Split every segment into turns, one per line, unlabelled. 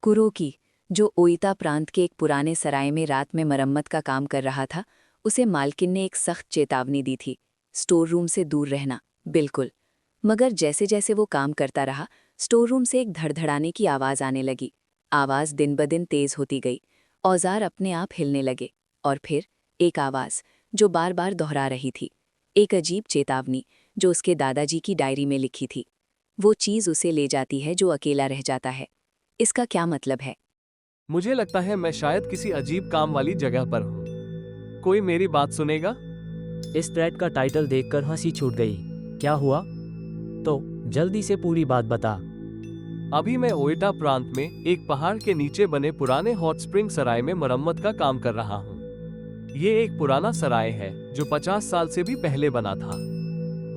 कुरोकी, जो ओइता प्रांत के एक पुराने सराय में रात में मरम्मत का काम कर रहा था, उसे मालकिन ने एक सख्त चेतावनी दी थी, स्टोर रूम से दूर रहना, बिल्कुल। मगर जैसे जैसे वो काम करता रहा, स्टोर रूम से एक धड़धड़ाने की आवाज़ आने लगी। आवाज़ दिन ब दिन तेज़ होती गई, औजार अपने आप हिलने लगे, और फिर एक आवाज़, जो बार बार दोहरा रही थी। एक अजीब चेतावनी, जो उसके दादाजी की डायरी में लिखी थी। वो चीज़ उसे ले जाती है जो अकेला रह जाता है। इसका क्या मतलब है?
मुझे लगता है मैं शायद किसी अजीब काम वाली जगह पर हूँ। कोई मेरी बात सुनेगा?
इस थ्रेड का टाइटल देखकर हंसी छूट गई। क्या हुआ? तो जल्दी से पूरी बात बता।
अभी मैं ओइटा प्रांत में एक पहाड़ के नीचे बने पुराने हॉट स्प्रिंग सराय में मरम्मत का काम कर रहा हूँ। ये एक पुराना सराय है जो 50 साल से भी पहले बना था।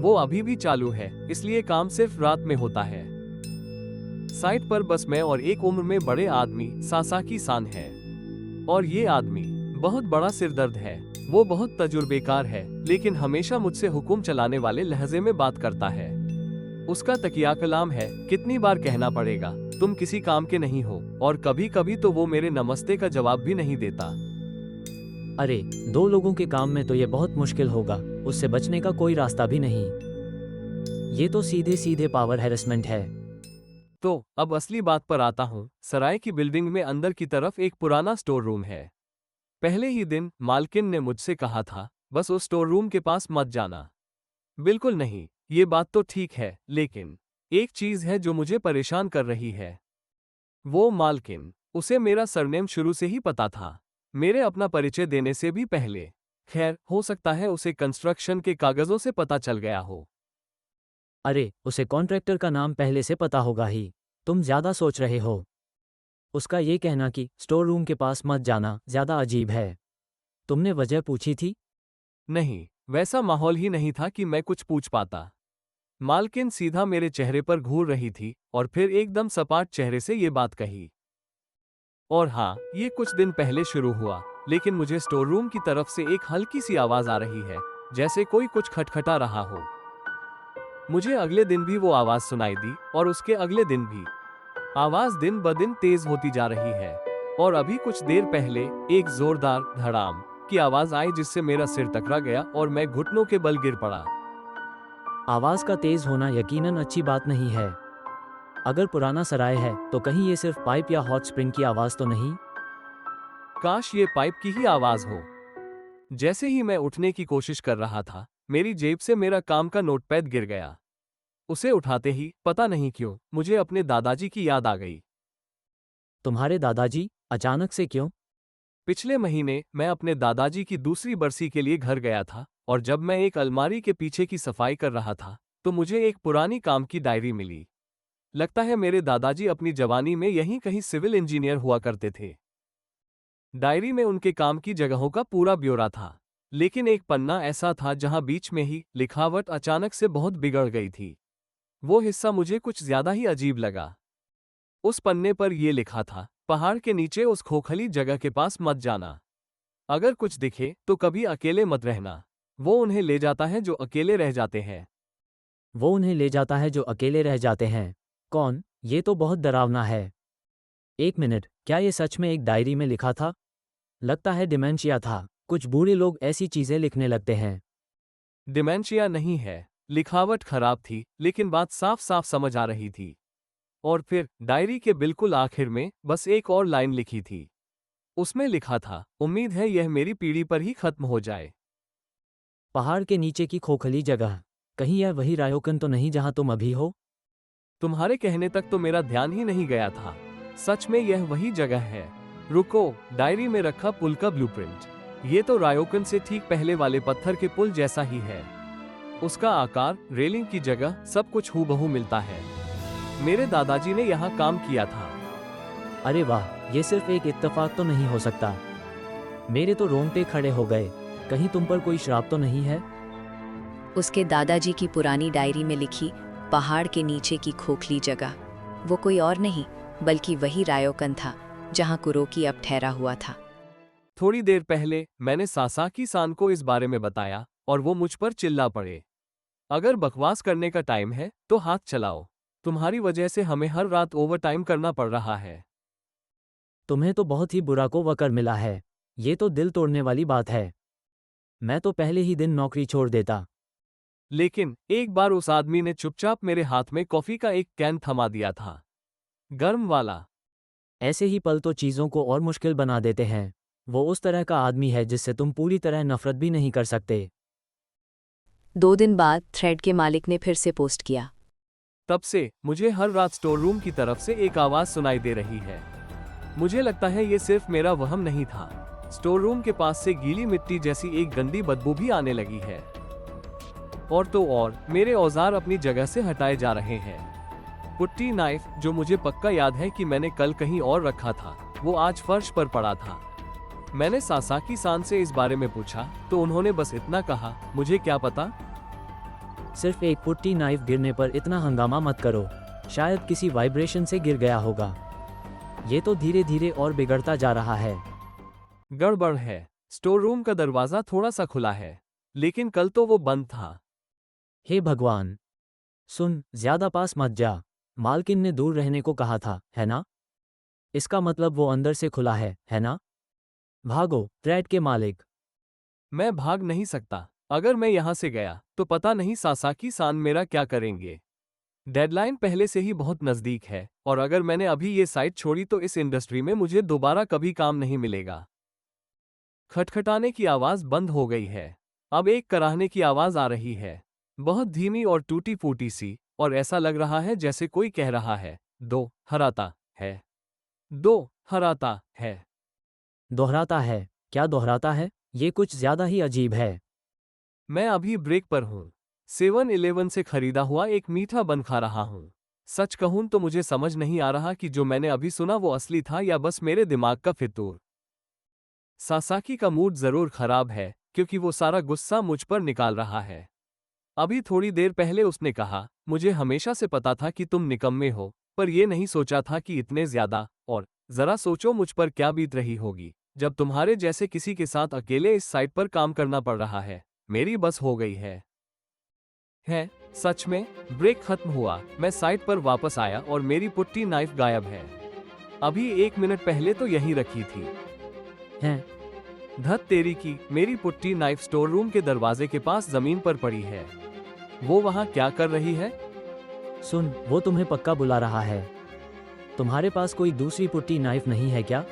वो अभी भी चालू है, इसलिए काम सिर्फ रात में होता है। साइट पर बस मैं और एक उम्र में बड़े आदमी, सासाकी सान है। और ये आदमी बहुत बड़ा सिरदर्द है। वो बहुत तजुर्बेकार है, लेकिन हमेशा मुझसे हुक्म चलाने वाले लहजे में बात करता है। उसका तकिया कलाम है, कितनी बार कहना पड़ेगा, तुम किसी काम के नहीं हो, और कभी कभी तो वो मेरे नमस्ते का जवाब भी नहीं देता।
अरे, दो लोगों के काम में तो ये बहुत मुश्किल होगा। उससे बचने का कोई रास्ता भी नहीं। ये तो सीधे सीधे पावर हैरेसमेंट है।
तो अब असली बात पर आता हूँ। सराय की बिल्डिंग में अंदर की तरफ एक पुराना स्टोर रूम है। पहले ही दिन मालकिन ने मुझसे कहा था, बस उस स्टोर रूम के पास मत जाना। बिल्कुल नहीं, ये बात तो ठीक है, लेकिन एक चीज है जो मुझे परेशान कर रही है। वो मालकिन, उसे मेरा सरनेम शुरू से ही पता था, मेरे अपना परिचय देने से भी पहले। खैर, हो सकता है उसे कंस्ट्रक्शन के कागजों से पता चल गया हो।
अरे, उसे कॉन्ट्रैक्टर का नाम पहले से पता होगा ही। तुम ज्यादा सोच रहे हो। उसका ये कहना कि स्टोर रूम के पास मत जाना ज्यादा अजीब है। तुमने वजह पूछी थी?
नहीं, वैसा माहौल ही नहीं था कि मैं कुछ पूछ पाता। मालकिन सीधा मेरे चेहरे पर घूर रही थी और फिर एकदम सपाट चेहरे से ये बात कही। और हाँ, ये कुछ दिन पहले शुरू हुआ, लेकिन मुझे स्टोर रूम की तरफ से एक हल्की सी आवाज आ रही है, जैसे कोई कुछ खटखटा रहा हो। मुझे अगले दिन भी वो आवाज सुनाई दी, और उसके अगले दिन भी। आवाज दिन ब दिन तेज होती जा रही है, और अभी कुछ देर पहले एक जोरदार धड़ाम की आवाज आई जिससे मेरा सिर टकरा गया और मैं घुटनों के बल गिर पड़ा।
आवाज का तेज होना यकीनन अच्छी बात नहीं है। अगर पुराना सराय है तो कहीं ये सिर्फ पाइप या हॉट स्प्रिंग की आवाज तो नहीं?
काश ये पाइप की ही आवाज हो। जैसे ही मैं उठने की कोशिश कर रहा था, मेरी जेब से मेरा काम का नोटपैड गिर गया। उसे उठाते ही पता नहीं क्यों मुझे अपने दादाजी की याद आ गई।
तुम्हारे दादाजी? अचानक से क्यों?
पिछले महीने मैं अपने दादाजी की दूसरी बरसी के लिए घर गया था, और जब मैं एक अलमारी के पीछे की सफाई कर रहा था, तो मुझे एक पुरानी काम की डायरी मिली। लगता है मेरे दादाजी अपनी जवानी में यहीं कहीं सिविल इंजीनियर हुआ करते थे। डायरी में उनके काम की जगहों का पूरा ब्यौरा था, लेकिन एक पन्ना ऐसा था जहां बीच में ही लिखावट अचानक से बहुत बिगड़ गई थी। वो हिस्सा मुझे कुछ ज्यादा ही अजीब लगा। उस पन्ने पर यह लिखा था, पहाड़ के नीचे उस खोखली जगह के पास मत जाना। अगर कुछ दिखे तो कभी अकेले मत रहना। वो उन्हें ले जाता है जो अकेले रह जाते हैं।
वो उन्हें ले जाता है जो अकेले रह जाते हैं। कौन? ये तो बहुत डरावना है। एक मिनट, क्या ये सच में एक डायरी में लिखा था? लगता है डिमेंशिया था। कुछ बूढ़े लोग ऐसी चीजें लिखने लगते हैं।
डिमेंशिया नहीं है। लिखावट खराब थी, लेकिन बात साफ साफ समझ आ रही थी। और फिर डायरी के बिल्कुल आखिर में बस एक और लाइन लिखी थी। उसमें लिखा था, उम्मीद है यह मेरी पीढ़ी पर ही खत्म हो जाए।
पहाड़ के नीचे की खोखली जगह। कहीं यह वही रायोकन तो नहीं जहां तुम अभी हो?
तुम्हारे कहने तक तो मेरा ध्यान ही नहीं गया था। सच में यह वही जगह है। रुको, डायरी में रखा पुल का ब्लूप्रिंट। ये तो रायोकन से ठीक पहले वाले पत्थर के पुल जैसा ही है। उसका आकार, रेलिंग की जगह, सब कुछ हूबहू मिलता है। मेरे दादाजी ने यहाँ काम किया था।
अरे वाह, ये सिर्फ एक इत्तेफाक तो नहीं हो सकता। मेरे तो रोंगटे खड़े हो गए। कहीं तुम पर कोई श्राप तो नहीं है?
उसके दादाजी की पुरानी डायरी में लिखी पहाड़ के नीचे की खोखली जगह, वो कोई और नहीं बल्कि वही रायोकन था जहां कुरोकी अब ठहरा हुआ था।
थोड़ी देर पहले मैंने सासाकी सान को इस बारे में बताया, और वो मुझ पर चिल्ला पड़े। अगर बकवास करने का टाइम है तो हाथ चलाओ। तुम्हारी वजह से हमें हर रात ओवरटाइम करना पड़ रहा है।
तुम्हें तो बहुत ही बुरा को वकर मिला है। ये तो दिल तोड़ने वाली बात है। मैं तो पहले ही दिन नौकरी छोड़ देता।
लेकिन एक बार उस आदमी ने चुपचाप मेरे हाथ में कॉफी का एक कैन थमा दिया था, गर्म वाला।
ऐसे ही पल तो चीज़ों को और मुश्किल बना देते हैं। वो उस तरह का आदमी है जिससे तुम पूरी तरह नफरत भी नहीं कर सकते।
2 दिन बाद थ्रेड के मालिक ने फिर से पोस्ट किया।
तब से मुझे हर रात स्टोर रूम की तरफ से एक आवाज सुनाई दे रही है। मुझे लगता है ये सिर्फ मेरा वहम नहीं था। स्टोर रूम के पास से गीली मिट्टी जैसी एक गंदी बदबू भी आने लगी है। और तो और मेरे औजार अपनी जगह से हटाए जा रहे हैं। पुट्टी नाइफ, जो मुझे पक्का याद है कि मैंने कल कहीं और रखा था, वो आज फर्श पर पड़ा था। मैंने सासाकी सान से इस बारे में पूछा तो उन्होंने बस इतना कहा, मुझे क्या पता।
सिर्फ एक पुट्टी नाइफ गिरने पर इतना हंगामा मत करो। शायद किसी वाइब्रेशन से गिर गया होगा। ये तो धीरे धीरे और बिगड़ता जा रहा है।
गड़बड़ है। स्टोर रूम का दरवाजा थोड़ा सा खुला है, लेकिन कल तो वो बंद था।
हे भगवान! सुन, ज्यादा पास मत जा। मालकिन ने दूर रहने को कहा था, है ना? इसका मतलब वो अंदर से खुला है ना? भागो, थ्रेड के मालिक।
मैं भाग नहीं सकता। अगर मैं यहाँ से गया तो पता नहीं सासाकी सान मेरा क्या करेंगे। डेडलाइन पहले से ही बहुत नज़दीक है, और अगर मैंने अभी ये साइट छोड़ी तो इस इंडस्ट्री में मुझे दोबारा कभी काम नहीं मिलेगा। खटखटाने की आवाज़ बंद हो गई है। अब एक कराहने की आवाज़ आ रही है, बहुत धीमी और टूटी फूटी सी, और ऐसा लग रहा है जैसे कोई कह रहा है, दो हराता है, दो हराता है।
दोहराता है? क्या दोहराता है? ये कुछ ज्यादा ही अजीब है।
मैं अभी ब्रेक पर हूँ। 7-Eleven से खरीदा हुआ एक मीठा बन खा रहा हूँ। सच कहूँ तो मुझे समझ नहीं आ रहा कि जो मैंने अभी सुना वो असली था या बस मेरे दिमाग का फितूर। सासाकी का मूड जरूर खराब है, क्योंकि वो सारा गुस्सा मुझ पर निकाल रहा है। अभी थोड़ी देर पहले उसने कहा, मुझे हमेशा से पता था कि तुम निकम्मे हो, पर ये नहीं सोचा था कि इतने ज्यादा। और जरा सोचो मुझ पर क्या बीत रही होगी जब तुम्हारे जैसे किसी के साथ अकेले इस साइट पर काम करना पड़ रहा है। मेरी बस हो गई है। सच में। ब्रेक खत्म हुआ, मैं साइट पर वापस आया और मेरी पुट्टी नाइफ गायब है। अभी 1 मिनट पहले तो यहीं रखी थी।
हैं?
धत तेरी की, मेरी पुट्टी नाइफ स्टोर रूम के दरवाजे के पास जमीन पर पड़ी है। वो वहां क्या कर रही है?
सुन, वो तुम्हें पक्का बुला रहा है। तुम्हारे पास कोई दूसरी पुट्टी नाइफ नहीं है क्या?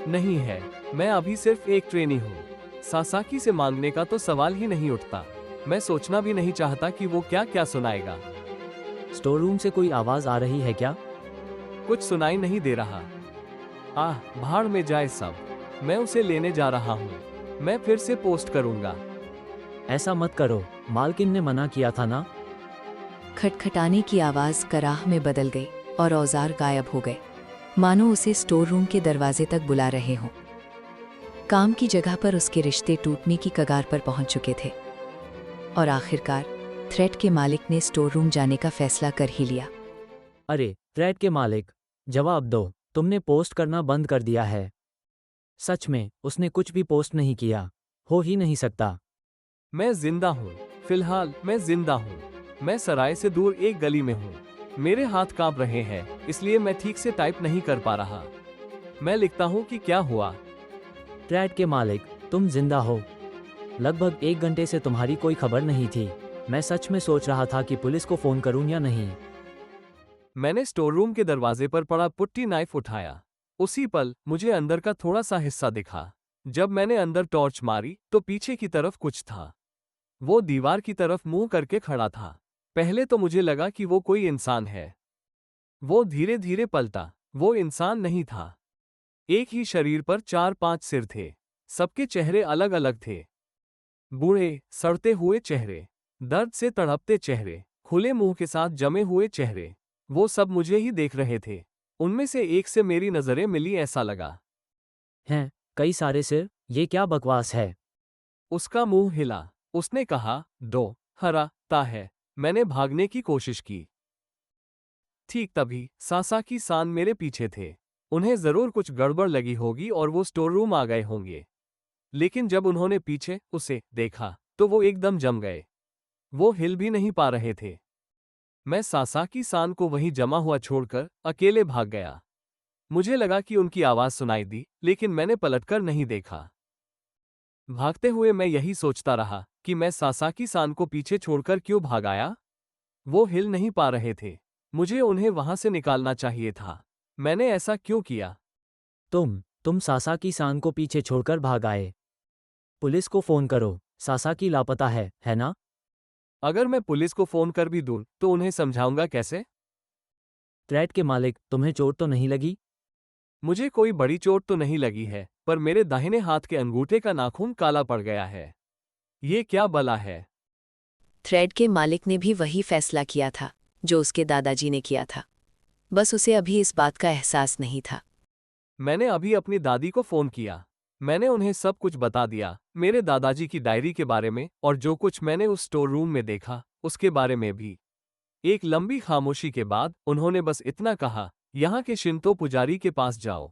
नहीं है, मैं अभी सिर्फ एक ट्रेनी हूँ। सासाकी से मांगने का तो सवाल ही नहीं उठता। मैं सोचना भी नहीं चाहता कि वो क्या क्या सुनाएगा।
स्टोर रूम से कोई आवाज आ रही है क्या?
कुछ सुनाई नहीं दे रहा। भाड़ में जाए सब। मैं उसे लेने जा रहा हूँ। मैं फिर से पोस्ट करूंगा।
ऐसा मत करो, मालकिन ने मना किया था ना।
खटखटाने की आवाज़ कराह में बदल गई और औजार गायब हो गए, मानो उसे स्टोर रूम के दरवाजे तक बुला रहे हों। काम की जगह पर उसके रिश्ते टूटने की कगार पर पहुंच चुके थे, और आखिरकार थ्रेड के मालिक ने स्टोर रूम जाने का फैसला कर ही लिया।
अरे थ्रेड के मालिक, जवाब दो, तुमने पोस्ट करना बंद कर दिया है। सच में, उसने कुछ भी पोस्ट नहीं किया। हो ही नहीं सकता।
मैं जिंदा हूँ। फिलहाल मैं जिंदा हूँ। मैं सराय से दूर एक गली में हूँ। मेरे हाथ कांप रहे हैं, इसलिए मैं ठीक से टाइप नहीं कर पा रहा। मैं लिखता हूँ कि क्या हुआ।
थ्रेड के मालिक, तुम जिंदा हो। लगभग 1 घंटे से तुम्हारी कोई खबर नहीं थी। मैं सच में सोच रहा था कि पुलिस को फोन करूं या नहीं।
मैंने स्टोर रूम के दरवाजे पर पड़ा पुट्टी नाइफ उठाया। उसी पल मुझे अंदर का थोड़ा सा हिस्सा दिखा। जब मैंने अंदर टॉर्च मारी तो पीछे की तरफ कुछ था। वो दीवार की तरफ मुंह करके खड़ा था। पहले तो मुझे लगा कि वो कोई इंसान है। वो धीरे धीरे पलटा। वो इंसान नहीं था। एक ही शरीर पर 4-5 सिर थे। सबके चेहरे अलग अलग थे। बूढ़े, सड़ते हुए चेहरे, दर्द से तड़पते चेहरे, खुले मुंह के साथ जमे हुए चेहरे। वो सब मुझे ही देख रहे थे। उनमें से एक से मेरी नजरें मिली, ऐसा लगा।
हैं? कई सारे सिर? ये क्या बकवास है?
उसका मुंह हिला। उसने कहा, दो हराता है। मैंने भागने की कोशिश की। ठीक तभी सासाकी सान मेरे पीछे थे। उन्हें जरूर कुछ गड़बड़ लगी होगी और वो स्टोर रूम आ गए होंगे। लेकिन जब उन्होंने पीछे उसे देखा तो वो एकदम जम गए। वो हिल भी नहीं पा रहे थे। मैं सासाकी सान को वहीं जमा हुआ छोड़कर अकेले भाग गया। मुझे लगा कि उनकी आवाज सुनाई दी, लेकिन मैंने पलटकर नहीं देखा। भागते हुए मैं यही सोचता रहा कि मैं सासाकी सान को पीछे छोड़कर क्यों भाग आया। वो हिल नहीं पा रहे थे। मुझे उन्हें वहां से निकालना चाहिए था। मैंने ऐसा क्यों किया?
तुम सासाकी सान को पीछे छोड़कर भाग आए। पुलिस को फोन करो, सासाकी लापता है ना?
अगर मैं पुलिस को फोन कर भी दूं, तो उन्हें समझाऊंगा कैसे?
ट्रैड के मालिक, तुम्हें चोट तो नहीं लगी?
मुझे कोई बड़ी चोट तो नहीं लगी है, पर मेरे दाहिने हाथ के अंगूठे का नाखून काला पड़ गया है। ये क्या बला है?
थ्रेड के मालिक ने भी वही फैसला किया था जो उसके दादाजी ने किया था। बस उसे अभी इस बात का एहसास नहीं था।
मैंने अभी अपनी दादी को फोन किया। मैंने उन्हें सब कुछ बता दिया, मेरे दादाजी की डायरी के बारे में और जो कुछ मैंने उस स्टोर रूम में देखा उसके बारे में भी। एक लंबी खामोशी के बाद उन्होंने बस इतना कहा, यहाँ के शिंतो पुजारी के पास जाओ।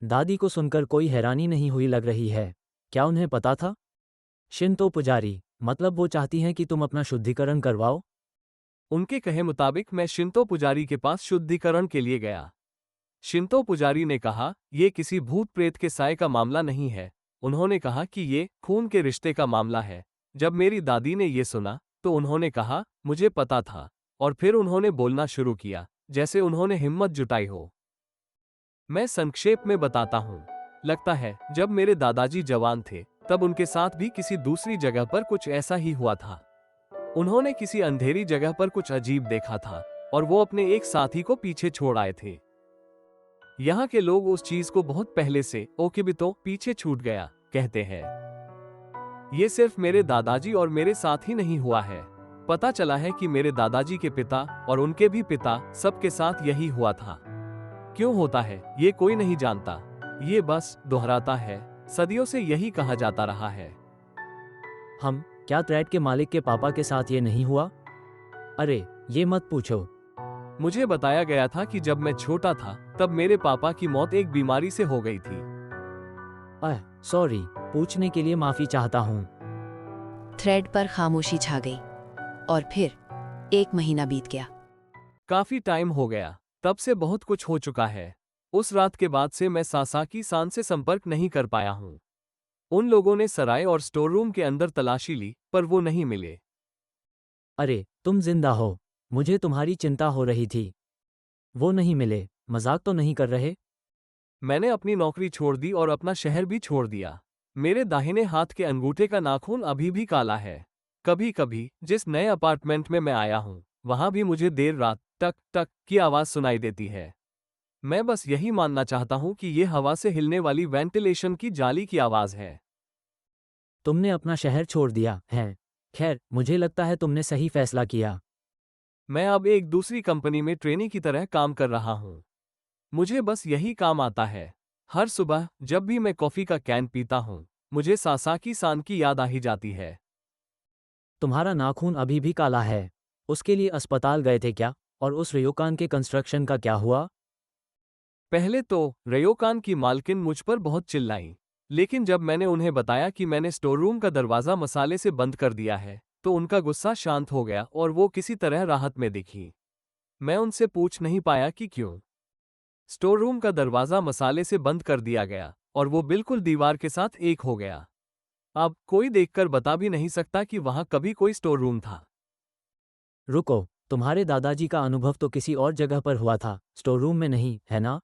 दादी को सुनकर कोई हैरानी नहीं हुई लग रही है। क्या उन्हें पता था? शिंतो पुजारी, मतलब वो चाहती हैं कि तुम अपना शुद्धिकरण करवाओ?
उनके कहे मुताबिक मैं शिंतो पुजारी के पास शुद्धिकरण के लिए गया। शिंतो पुजारी ने कहा, ये किसी भूत प्रेत के साय का मामला नहीं है। उन्होंने कहा कि ये खून के रिश्ते का मामला है। जब मेरी दादी ने ये सुना तो उन्होंने कहा, मुझे पता था। और फिर उन्होंने बोलना शुरू किया, जैसे उन्होंने हिम्मत जुटाई हो। मैं संक्षेप में बताता हूँ। लगता है जब मेरे दादाजी जवान थे तब उनके साथ भी किसी दूसरी जगह पर कुछ ऐसा ही हुआ था। उन्होंने किसी अंधेरी जगह पर कुछ अजीब देखा था और वो अपने एक साथी को पीछे छोड़ आए थे। यहाँ के लोग उस चीज को बहुत पहले से ओकिबितो पीछे छूट गया कहते हैं। ये सिर्फ मेरे दादाजी और मेरे साथ ही नहीं हुआ है। पता चला है कि मेरे दादाजी के पिता और उनके भी पिता सबके साथ यही हुआ था। क्यों होता है ये कोई नहीं जानता। ये बस दोहराता है। सदियों से यही कहा जाता रहा है।
क्या ट्रैड के मालिक के पापा के साथ ये नहीं हुआ? अरे, ये मत पूछो।
मुझे बताया गया था कि जब मैं छोटा था तब मेरे पापा की मौत एक बीमारी से हो गई थी।
सॉरी, पूछने के लिए माफी चाहता हूँ।
थ्रेड पर खामोशी छा गई और फिर 1 महीना बीत गया।
काफी टाइम हो गया। तब से बहुत कुछ हो चुका है। उस रात के बाद से मैं सासाकी सान से संपर्क नहीं कर पाया हूँ। उन लोगों ने सराय और स्टोर रूम के अंदर तलाशी ली, पर वो नहीं मिले।
अरे, तुम जिंदा हो। मुझे तुम्हारी चिंता हो रही थी। वो नहीं मिले? मजाक तो नहीं कर रहे?
मैंने अपनी नौकरी छोड़ दी और अपना शहर भी छोड़ दिया। मेरे दाहिने हाथ के अंगूठे का नाखून अभी भी काला है। कभी कभी जिस नए अपार्टमेंट में मैं आया हूँ वहां भी मुझे देर रात टक टक की आवाज सुनाई देती है। मैं बस यही मानना चाहता हूँ कि ये हवा से हिलने वाली वेंटिलेशन की जाली की आवाज है।
तुमने अपना शहर छोड़ दिया है। खैर, मुझे लगता है तुमने सही फैसला किया।
मैं अब एक दूसरी कंपनी में ट्रेनी की तरह काम कर रहा हूँ। मुझे बस यही काम आता है। हर सुबह जब भी मैं कॉफी का कैन पीता हूँ मुझे सासाकी सान की याद आ ही जाती है।
तुम्हारा नाखून अभी भी काला है। उसके लिए अस्पताल गए थे क्या? और उस रयोकान के कंस्ट्रक्शन का क्या हुआ?
पहले तो रयोकान की मालकिन मुझ पर बहुत चिल्लाई, लेकिन जब मैंने उन्हें बताया कि मैंने स्टोर रूम का दरवाजा मसाले से बंद कर दिया है तो उनका गुस्सा शांत हो गया और वो किसी तरह राहत में दिखी। मैं उनसे पूछ नहीं पाया कि क्यों। स्टोर रूम का दरवाजा मसाले से बंद कर दिया गया और वो बिल्कुल दीवार के साथ एक हो गया। अब कोई देखकर बता भी नहीं सकता कि वहां कभी कोई स्टोर रूम था।
रुको, तुम्हारे दादाजी का अनुभव तो किसी और जगह पर हुआ था, स्टोर रूम में नहीं, है ना?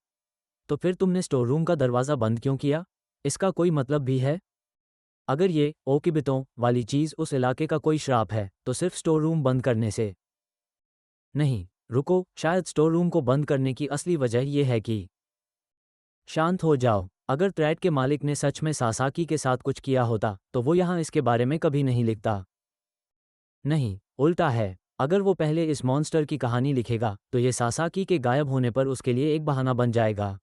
तो फिर तुमने स्टोर रूम का दरवाज़ा बंद क्यों किया? इसका कोई मतलब भी है? अगर ये ओकिबितों वाली चीज़ उस इलाके का कोई श्राप है तो सिर्फ स्टोर रूम बंद करने से नहीं। रुको, शायद स्टोर रूम को बंद करने की असली वजह यह है कि शांत हो जाओ। अगर ट्रैड के मालिक ने सच में सासाकी के साथ कुछ किया होता तो वो यहाँ इसके बारे में कभी नहीं लिखता। नहीं, उल्टा है। अगर वो पहले इस मॉन्स्टर की कहानी लिखेगा तो ये सासाकी के गायब होने पर उसके लिए एक बहाना बन जाएगा।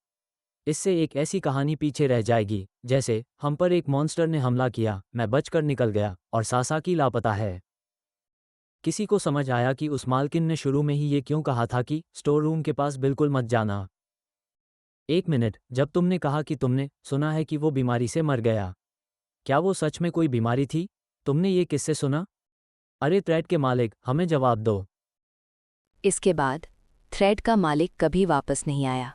इससे एक ऐसी कहानी पीछे रह जाएगी जैसे हम पर एक मॉन्स्टर ने हमला किया, मैं बचकर निकल गया और सासाकी लापता है। किसी को समझ आया कि उस मालकिन ने शुरू में ही ये क्यों कहा था कि स्टोर रूम के पास बिल्कुल मत जाना? 1 मिनट, जब तुमने कहा कि तुमने सुना है कि वो बीमारी से मर गया, क्या वो सच में कोई बीमारी थी? तुमने ये किससे सुना? अरे ट्रैड के मालिक, हमें जवाब दो।
इसके बाद थ्रेड का मालिक कभी वापस नहीं आया।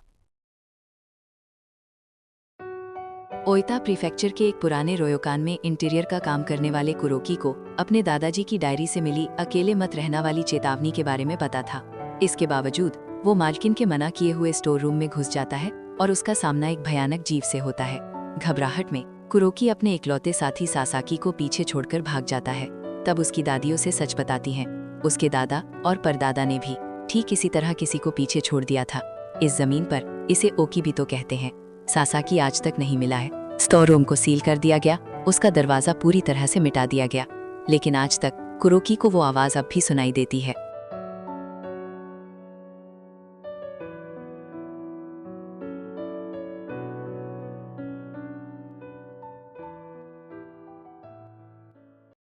ओइता प्रीफेक्चर के एक पुराने रोयोकान में इंटीरियर का काम करने वाले कुरोकी को अपने दादाजी की डायरी से मिली अकेले मत रहना वाली चेतावनी के बारे में पता था। इसके बावजूद वो मालकिन के मना किए हुए स्टोर रूम में घुस जाता है और उसका सामना एक भयानक जीव से होता है। घबराहट में कुरोकी अपने इकलौते साथी सासाकी को पीछे छोड़कर भाग जाता है। तब उसकी दादी उसे सच बताती हैं। उसके दादा और परदादा ने भी ठीक इसी तरह किसी को पीछे छोड़ दिया था। इस जमीन पर इसे ओकीबितो कहते हैं। सासाकी आज तक नहीं मिला है। स्टोर रूम को सील कर दिया गया, उसका दरवाजा पूरी तरह से मिटा दिया गया, लेकिन आज तक कुरोकी को वो आवाज अब भी सुनाई देती है।